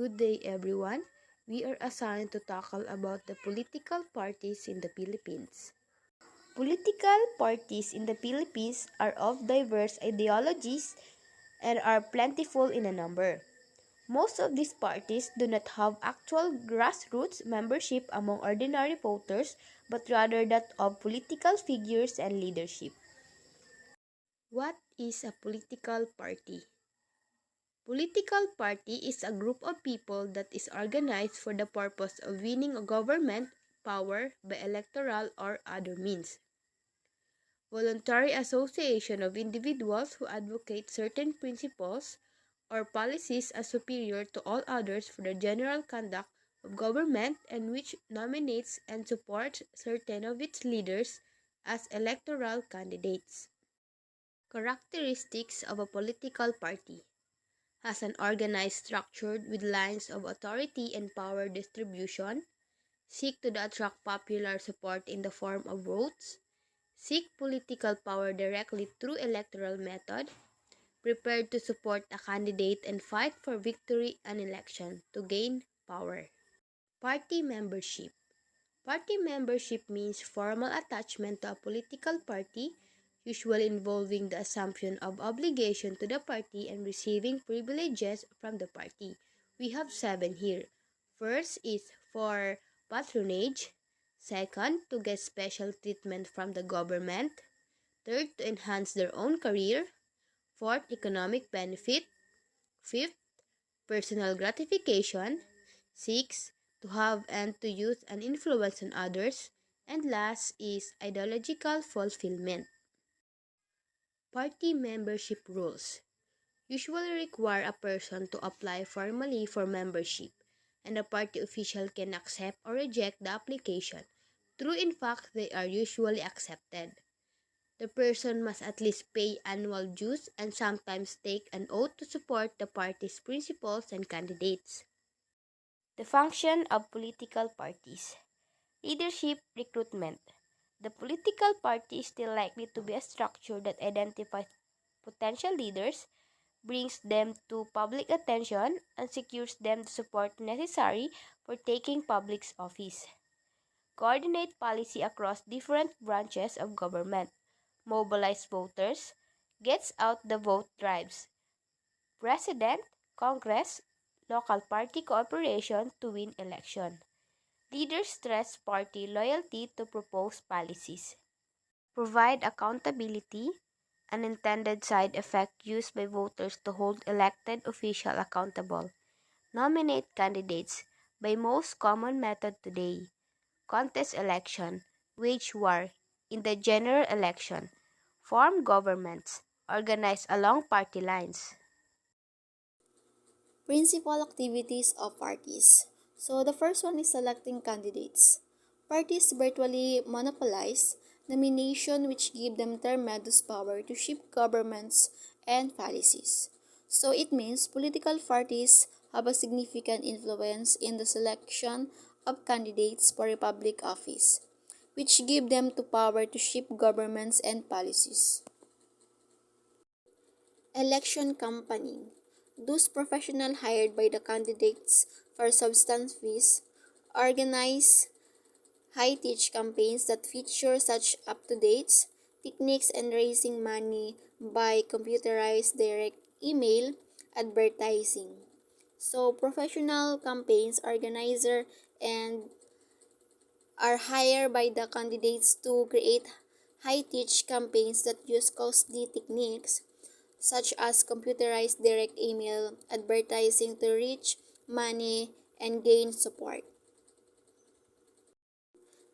Good day everyone. We are assigned to tackle about the political parties in the Philippines. Political parties in the Philippines are of diverse ideologies and are plentiful in a number. Most of these parties do not have actual grassroots membership among ordinary voters, but rather that of political figures and leadership. What is a political party? Political party is a group of people that is organized for the purpose of winning a government power by electoral or other means. Voluntary association of individuals who advocate certain principles or policies as superior to all others for the general conduct of government and which nominates and supports certain of its leaders as electoral candidates. Characteristics of a political party: has an organized structure with lines of authority and power distribution, seek to attract popular support in the form of votes, seek political power directly through electoral method, prepared to support a candidate and fight for victory in election to gain power. Party membership. Party membership means formal attachment to a political party, usually involving the assumption of obligation to the party and receiving privileges from the party. We have 7 here. First is for patronage. Second, to get special treatment from the government. Third, to enhance their own career. Fourth, economic benefit. Fifth, personal gratification. Six, to have and to use an influence on others. And last is ideological fulfillment. Party membership rules usually require a person to apply formally for membership, and a party official can accept or reject the application. True, in fact, they are usually accepted. The person must at least pay annual dues and sometimes take an oath to support the party's principles and candidates. The function of political parties. Leadership recruitment. The political party is still likely to be a structure that identifies potential leaders, brings them to public attention, and secures them the support necessary for taking public office. Coordinate policy across different branches of government. Mobilize voters. Gets out the vote drives. President, Congress, local party cooperation to win election. Leaders stress party loyalty to propose policies. Provide accountability, an intended side effect used by voters to hold elected officials accountable. Nominate candidates by most common method today. Contest election, wage war in the general election. Form governments, organize along party lines. Principal activities of parties. So the first one is selecting candidates. Parties virtually monopolize nomination which give them tremendous power to shape governments and policies. So it means political parties have a significant influence in the selection of candidates for a public office, which give them the power to shape governments and policies. Election campaigning. Those professionals hired by the candidates for substance fees organize high-tech campaigns that feature such up-to-date techniques and raising money by computerized direct email advertising. So professional campaigns organizer and are hired by the candidates to create high-tech campaigns that use costly techniques such as computerized direct email advertising to reach money and gain support.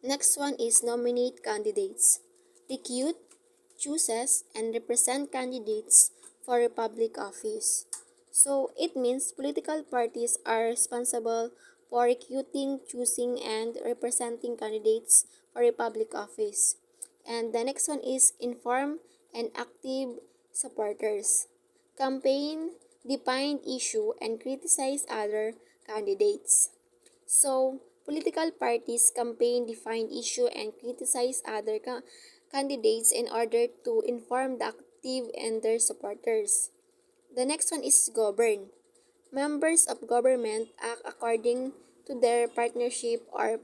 Next one is nominate candidates. Recruit, chooses, and represent candidates for a public office. So it means political parties are responsible for recruiting, choosing, and representing candidates for a public office. And the next one is inform and active supporters. Campaign, define issue, and criticize other candidates. So, political parties campaign, define issue, and criticize other candidates in order to inform the active and their supporters. The next one is govern. Members of government act according to their partnership or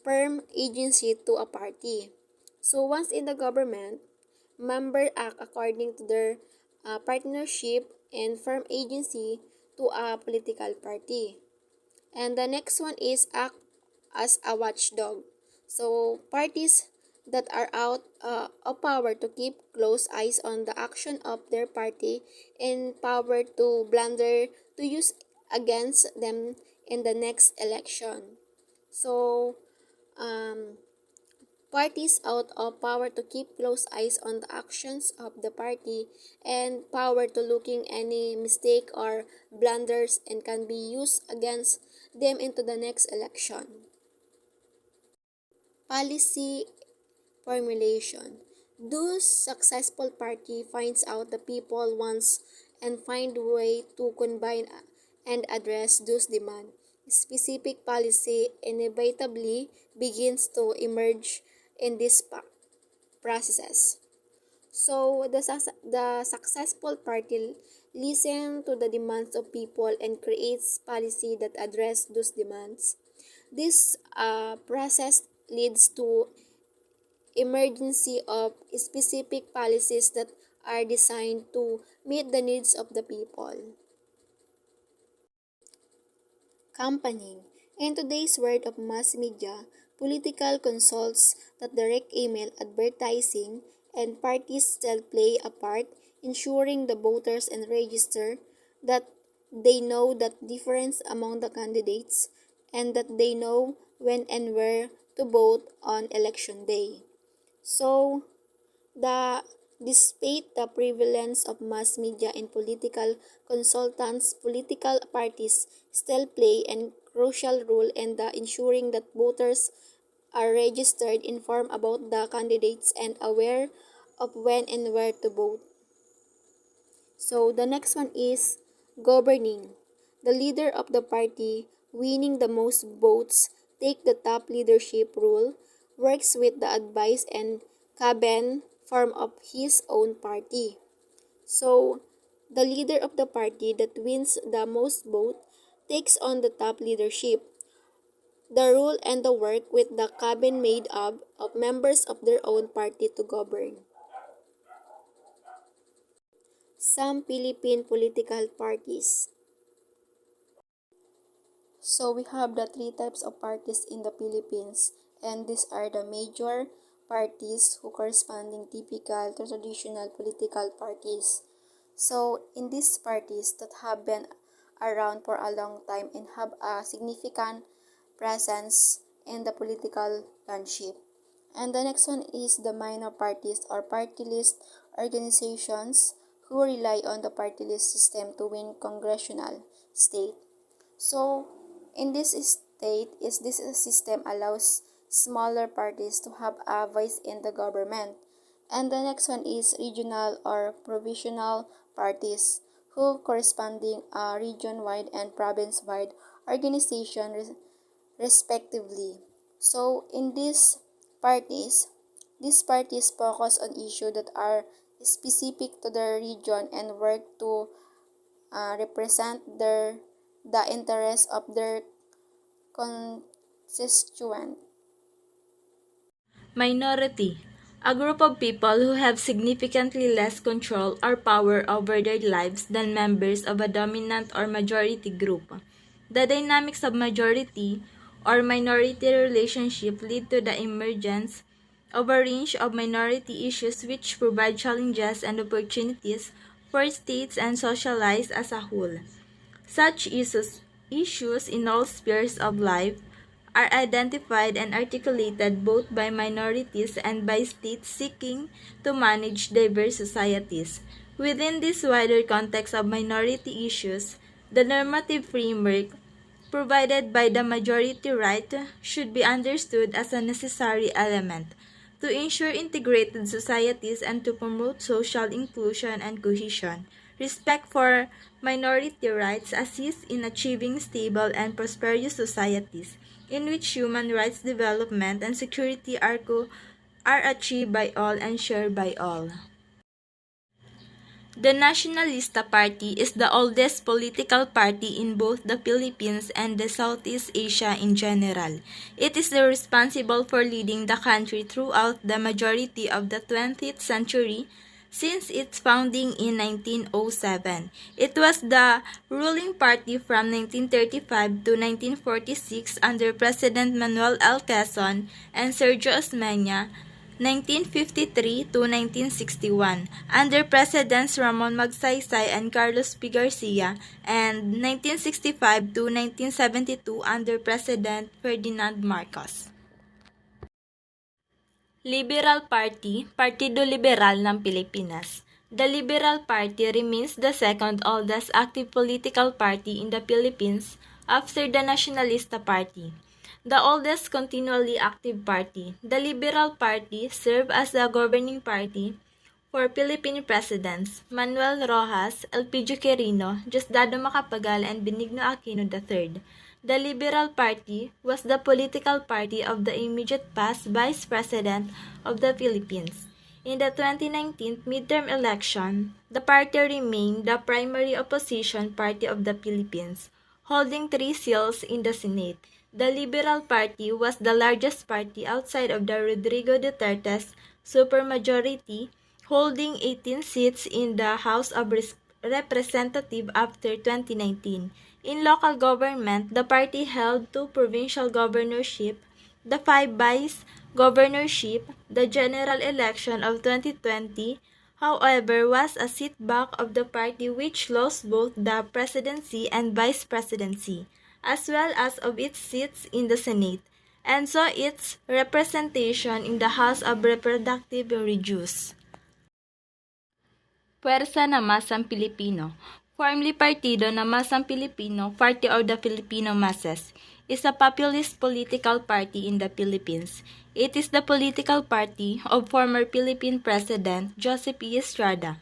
firm agency to a party. So once in the government, members act according to their partnership and firm agency to a political party. And the next one is act as a watchdog. So parties that are out of power to keep close eyes on the action of their party and power to blunder to use against them in the next election. So um, parties out of power to keep close eyes on the actions of the party and power to looking any mistake or blunders and can be used against them into the next election. Policy formulation. Those successful party finds out the people wants and find way to combine and address those demand. Specific policy inevitably begins to emerge in this processes. So the successful party listen to the demands of people and creates policy that address those demands. This process leads to emergency of specific policies that are designed to meet the needs of the people. Campaigning. In today's world of mass media, political consults that direct email advertising and parties still play a part ensuring the voters and register that they know the difference among the candidates and that they know when and where to vote on election day. So, the despite the prevalence of mass media and political consultants, political parties still play a crucial role in the ensuring that voters are registered, informed about the candidates, and aware of when and where to vote. So the next one is governing. The leader of the party winning the most votes take the top leadership role, works with the advice and cabinet form of his own party. So the leader of the party that wins the most vote takes on the top leadership, the rule and the work with the cabinet made up of members of their own party to govern. Some Philippine political parties. So we have the three types of parties in the Philippines, and these are the major parties who corresponding typical to traditional political parties. So in these parties that have been around for a long time and have a significant presence in the political landscape. And the next one is the minor parties or party list organizations who rely on the party list system to win congressional state. So in this state is this system allows smaller parties to have a voice in the government. And the next one is regional or provincial parties who corresponding a region-wide and province-wide organization respectively. So in parties, these parties focus on issues that are specific to their region and work to represent the interests of their constituent. Minority: a group of people who have significantly less control or power over their lives than members of a dominant or majority group. The dynamics of majority or minority relationship lead to the emergence of a range of minority issues which provide challenges and opportunities for states and social life as a whole. Such issues in all spheres of life are identified and articulated both by minorities and by states seeking to manage diverse societies. Within this wider context of minority issues, the normative framework provided by the majority right should be understood as a necessary element to ensure integrated societies and to promote social inclusion and cohesion. Respect for minority rights assists in achieving stable and prosperous societies in which human rights development and security are achieved by all and shared by all. The Nacionalista Party is the oldest political party in both the Philippines and the Southeast Asia in general. It is responsible for leading the country throughout the majority of the 20th century since its founding in 1907. It was the ruling party from 1935 to 1946 under President Manuel L. Quezon and Sergio Osmeña, 1953 to 1961, under Presidents Ramon Magsaysay and Carlos P. Garcia, and 1965 to 1972 under President Ferdinand Marcos. Liberal Party, Partido Liberal ng Pilipinas. The Liberal Party remains the second oldest active political party in the Philippines after the Nacionalista Party, the oldest continually active party. The Liberal Party served as the governing party for Philippine presidents Manuel Rojas, Elpidio Quirino, Diosdado Macapagal, and Benigno Aquino III. The Liberal Party was the political party of the immediate past Vice President of the Philippines. In the 2019 midterm election, the party remained the primary opposition party of the Philippines, holding 3 seats in the Senate. The Liberal Party was the largest party outside of the Rodrigo Duterte's supermajority, holding 18 seats in the House of Representatives after 2019. In local government, the party held 2 provincial governorship, the 5 vice governorship. The general election of 2020, however, was a setback of the party, which lost both the presidency and vice presidency, as well as of its seats in the Senate, and saw its representation in the House of Representatives reduced. Puwersa ng Masang Pilipino. Formerly Partido ng Masang Pilipino, Party of the Filipino Masses, is a populist political party in the Philippines. It is the political party of former Philippine President Joseph E. Estrada.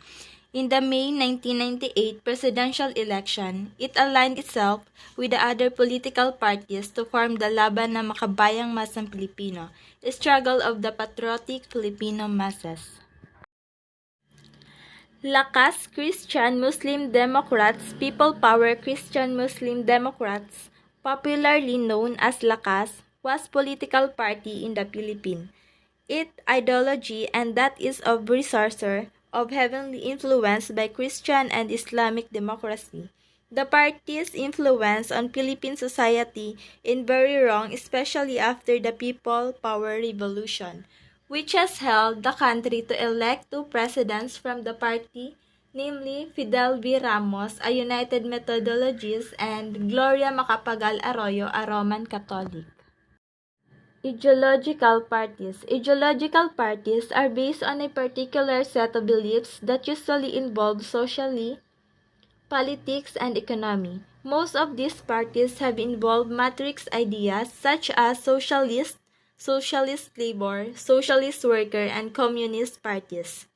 In the May 1998 presidential election, it aligned itself with the other political parties to form the Laban ng Makabayang Masang Pilipino, a struggle of the patriotic Filipino masses. Lakas Christian Muslim Democrats, People Power Christian Muslim Democrats, popularly known as Lakas, was political party in the Philippines. Its ideology and that is of resourcer of heavily influenced by Christian and Islamic democracy. The party's influence on Philippine society is very wrong, especially after the People Power Revolution, which has held the country to elect 2 presidents from the party, namely Fidel V. Ramos, a United Methodologist, and Gloria Macapagal Arroyo, a Roman Catholic. Ideological parties. Ideological parties are based on a particular set of beliefs that usually involve socially, politics, and economy. Most of these parties have involved matrix ideas such as socialist labor, socialist worker, and communist parties.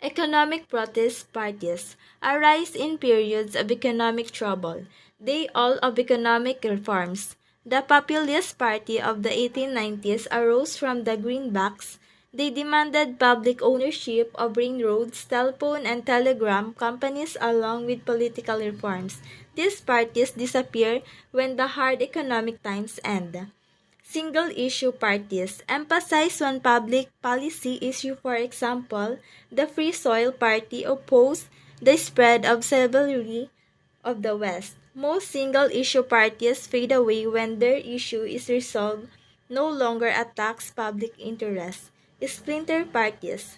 Economic protest parties arise in periods of economic trouble. They all of economic reforms. The Populist Party of the 1890s arose from the Greenbacks. They demanded public ownership of railroads, telephone and telegram companies along with political reforms. These parties disappear when the hard economic times end. Single-issue parties emphasize one public policy issue. For example, the Free Soil Party opposed the spread of slavery of the West. Most single-issue parties fade away when their issue is resolved, no longer attacks public interest. Splinter parties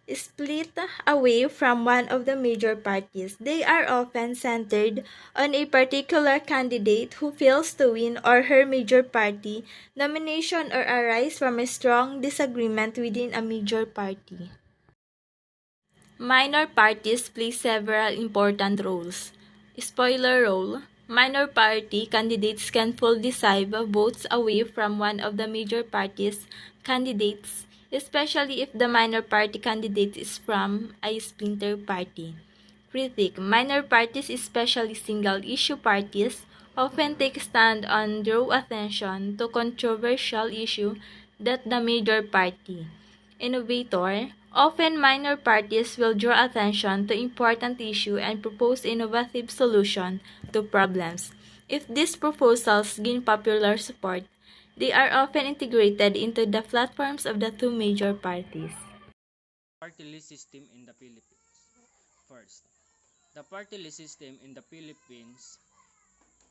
split away from one of the major parties. They are often centered on a particular candidate who fails to win or her major party nomination or arise from a strong disagreement within a major party. Minor parties play several important roles. Spoiler role. Minor party candidates can pull decisive votes away from one of the major parties' candidates, especially if the minor party candidate is from a splinter party. Critique. Minor parties, especially single-issue parties, often take stand on draw attention to controversial issue that the major party. Innovator. Often, minor parties will draw attention to important issues and propose innovative solutions to problems. If these proposals gain popular support, they are often integrated into the platforms of the two major parties. Party list system in the Philippines. First, the party list system in the Philippines,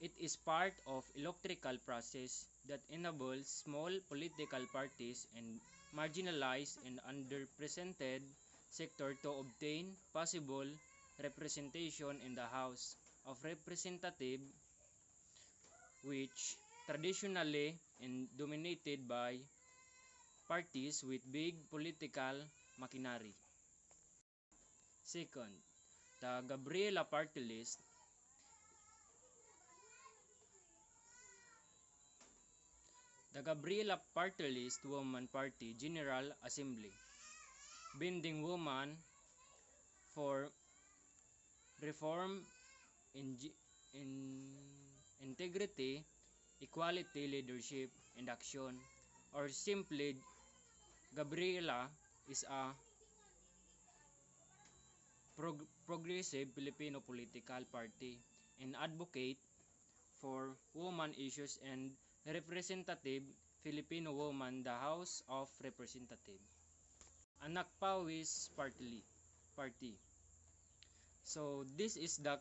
it is part of electoral process that enables small political parties and marginalized and underrepresented sector to obtain possible representation in the House of Representatives, which traditionally is dominated by parties with big political machinery. Second, the Gabriela Party List. The Gabriela Party List Woman Party General Assembly, binding women for reform in, in integrity, equality, leadership, and action, or simply Gabriela is a progressive Filipino political party and advocate for women issues and representative Filipino woman the House of Representatives. Anak Pawis Party. So this is the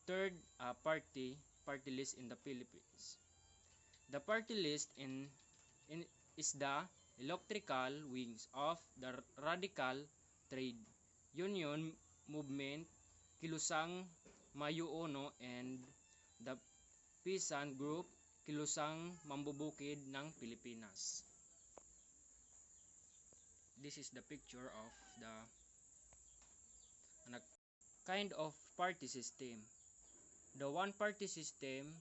third party list in the Philippines. The party list in is the electrical wings of the radical trade union movement, Kilusang Mayo Ono, and the peasant group Kilusang Mambubukid ng Pilipinas. This is the picture of the kind of party system. The one-party system,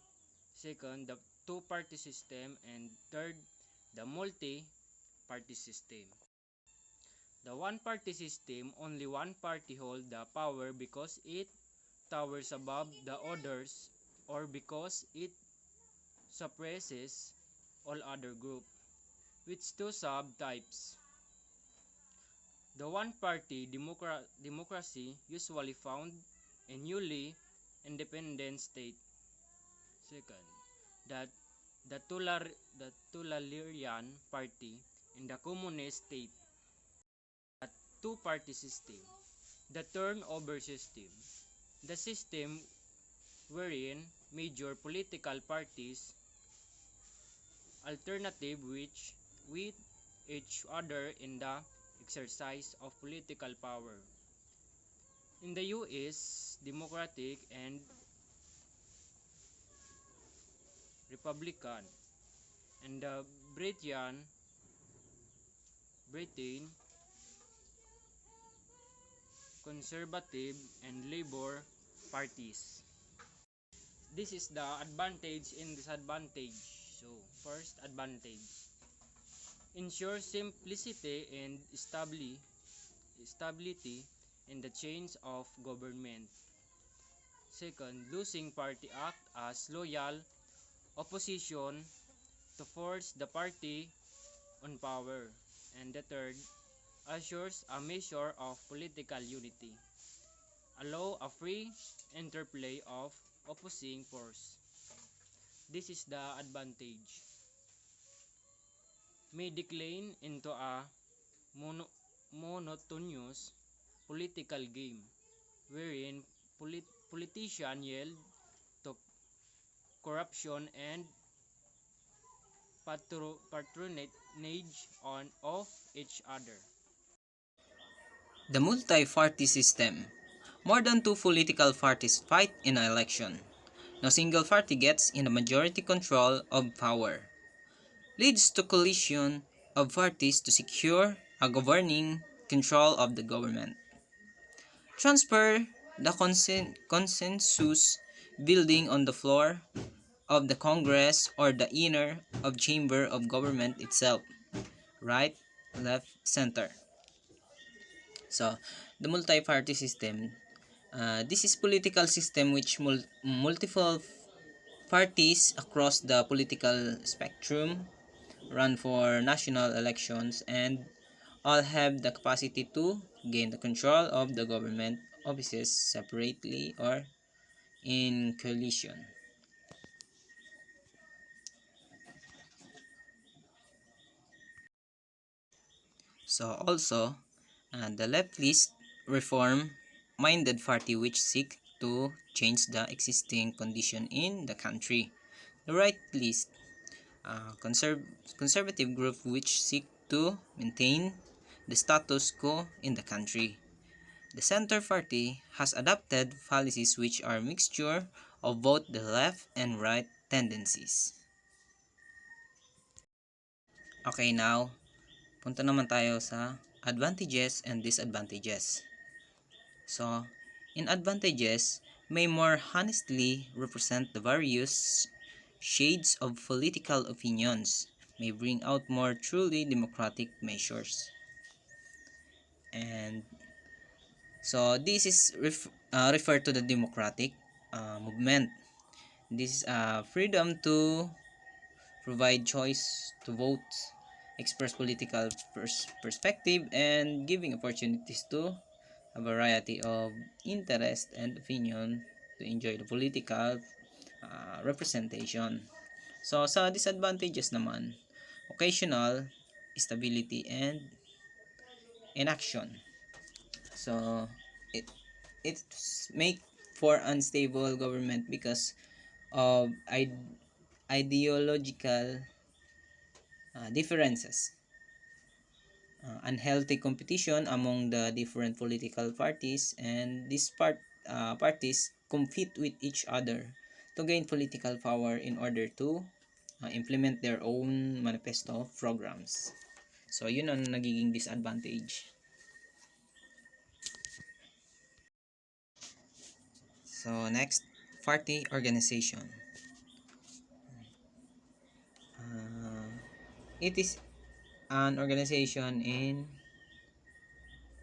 second, the two-party system, and third, the multi-party system. The one-party system, only one party holds the power because it towers above the others or because it suppresses all other group, with two subtypes. The one-party democracy usually found in newly independent state. Second, that the Totalitarian Party in the communist state. A two-party system. The turnover system. The system wherein major political parties alternative which with each other in the exercise of political power. In the US, Democratic and Republican, and the Britain, Conservative and Labour parties. This is the advantage and disadvantage. So, first advantage. Ensure simplicity and stability in the change of government. Second, losing party act as loyal opposition to force the party on power. And the third, assures a measure of political unity. Allow a free interplay of opposing force. This is the advantage. May decline into a monotonous political game wherein politicians yield to corruption and patronage of each other. The multi-party system. More than two political parties fight in an election. No single party gets in the majority control of power. Leads to collision of parties to secure a governing control of the government. Transfer the consensus building on the floor of the Congress or the inner of chamber of government itself. Right, left, center. So, the multi-party system. This is political system which multiple parties across the political spectrum run for national elections and all have the capacity to gain the control of the government offices separately or in coalition. So also, the leftist reform-minded party which seek to change the existing condition in the country. The right list, conservative group which seek to maintain the status quo in the country. The center party has adopted policies which are mixture of both the left and right tendencies. Okay, now punta naman tayo sa advantages and disadvantages. So, in advantages, may more honestly represent the various shades of political opinions, may bring out more truly democratic measures. And so, this is referred to the democratic movement. This is freedom to provide choice to vote, express political perspective, and giving opportunities to a variety of interest and opinion to enjoy the political representation. So, sa disadvantages naman, occasional stability and inaction. So, it's make for unstable government because of ideological differences, unhealthy competition among the different political parties, and these parties compete with each other to gain political power in order to implement their own manifesto programs. So, yun ang nagiging disadvantage. So, next, party organization. It is an organization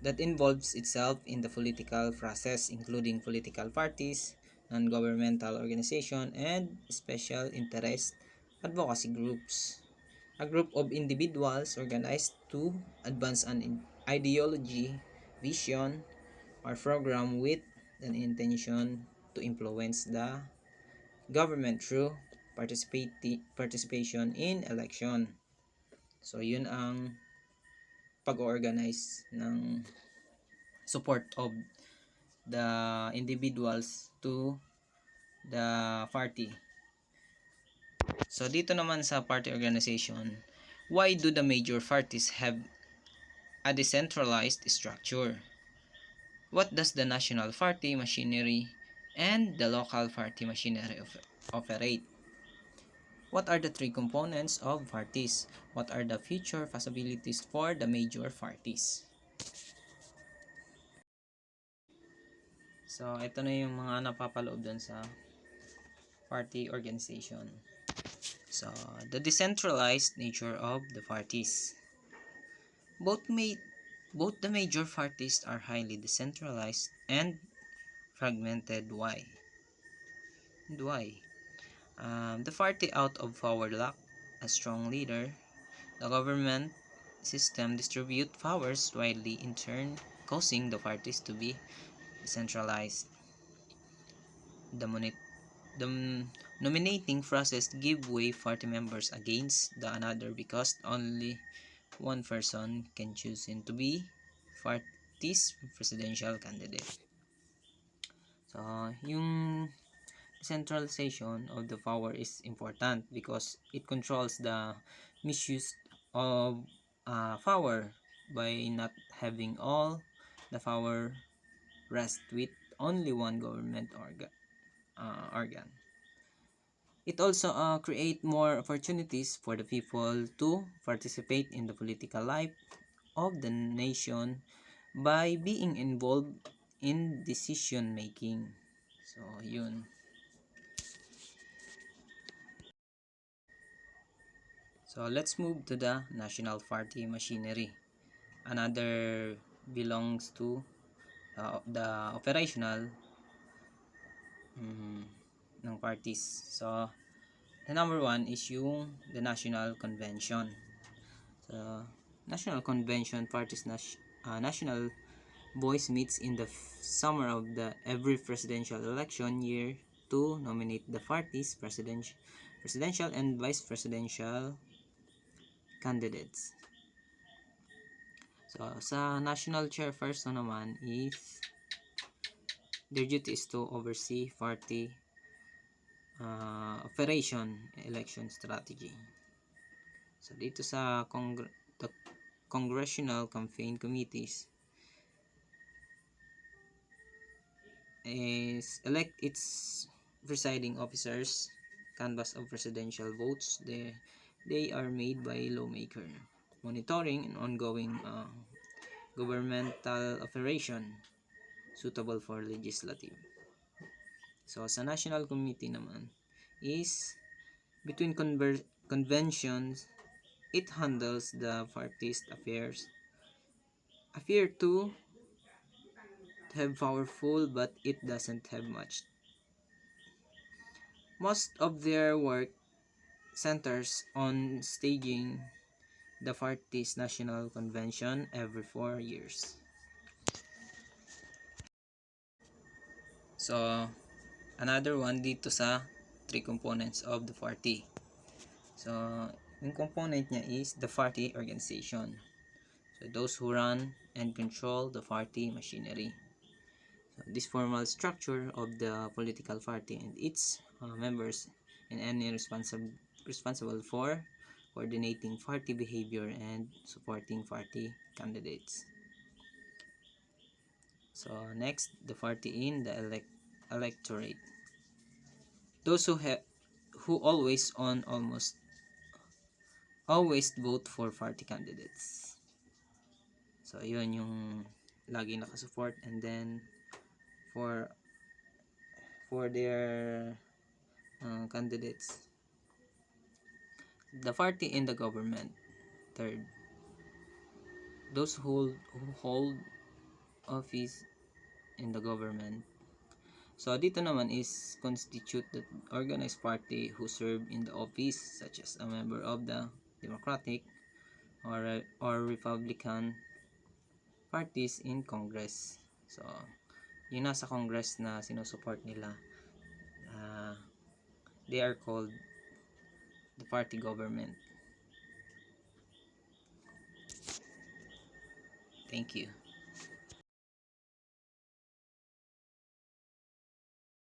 that involves itself in the political process, including political parties, non-governmental organization, and special interest advocacy groups. A group of individuals organized to advance an ideology, vision, or program with an intention to influence the government through participation in election. So, yun ang pag-organize ng support of the individuals to the party. So, dito naman sa party organization, why do the major parties have a decentralized structure? What does the national party machinery and the local party machinery operate? What are the three components of parties? What are the future possibilities for the major parties? So, ito na yung mga napapaloob dun sa party organization. So, the decentralized nature of the parties. Both the major parties are highly decentralized and fragmented. Why? And why? The party out of power lack a strong leader. The government system distribute powers widely, in turn causing the parties to be decentralized. The nominating process give way party members against the another because only one person can choose him to be party's presidential candidate. So, yung centralization of the power is important because it controls the misuse of power by not having all the power rest with only one government organ. It also create more opportunities for the people to participate in the political life of the nation by being involved in decision making. So, yun. So, let's move to the national party machinery. Another belongs to the operational ng parties. So, the number one is yung the National Convention. So, National Convention parties national voice meets in the summer of the every presidential election year to nominate the party's presidential and vice presidential candidates. So, sa national chairperson naman is their duty is to oversee party operation election strategy. So, dito sa the congressional campaign committees is elect its presiding officers, canvass of presidential votes. They are made by lawmaker, monitoring and ongoing governmental operation suitable for legislative. So, sa national committee naman is between conventions, it handles the party's affairs. Appear to have powerful, but it doesn't have much. Most of their work centers on staging the party's national convention every 4 years. So, another one dito sa three components of the party. So, yung component niya is the party organization. So, those who run and control the party machinery. So, this formal structure of the political party and its members and any responsible for coordinating party behavior and supporting party candidates. So, next, the party in the electorate. Those who always vote for party candidates. So, yun yung lagi nakasupport, and then for their candidates. The party in the government. Third, those who hold office in the government. So, dito naman is constitute the organized party who serve in the office, such as a member of the Democratic or Republican parties in Congress. So, yung nasa Congress na sinusupport nila, they are called the party government. Thank you.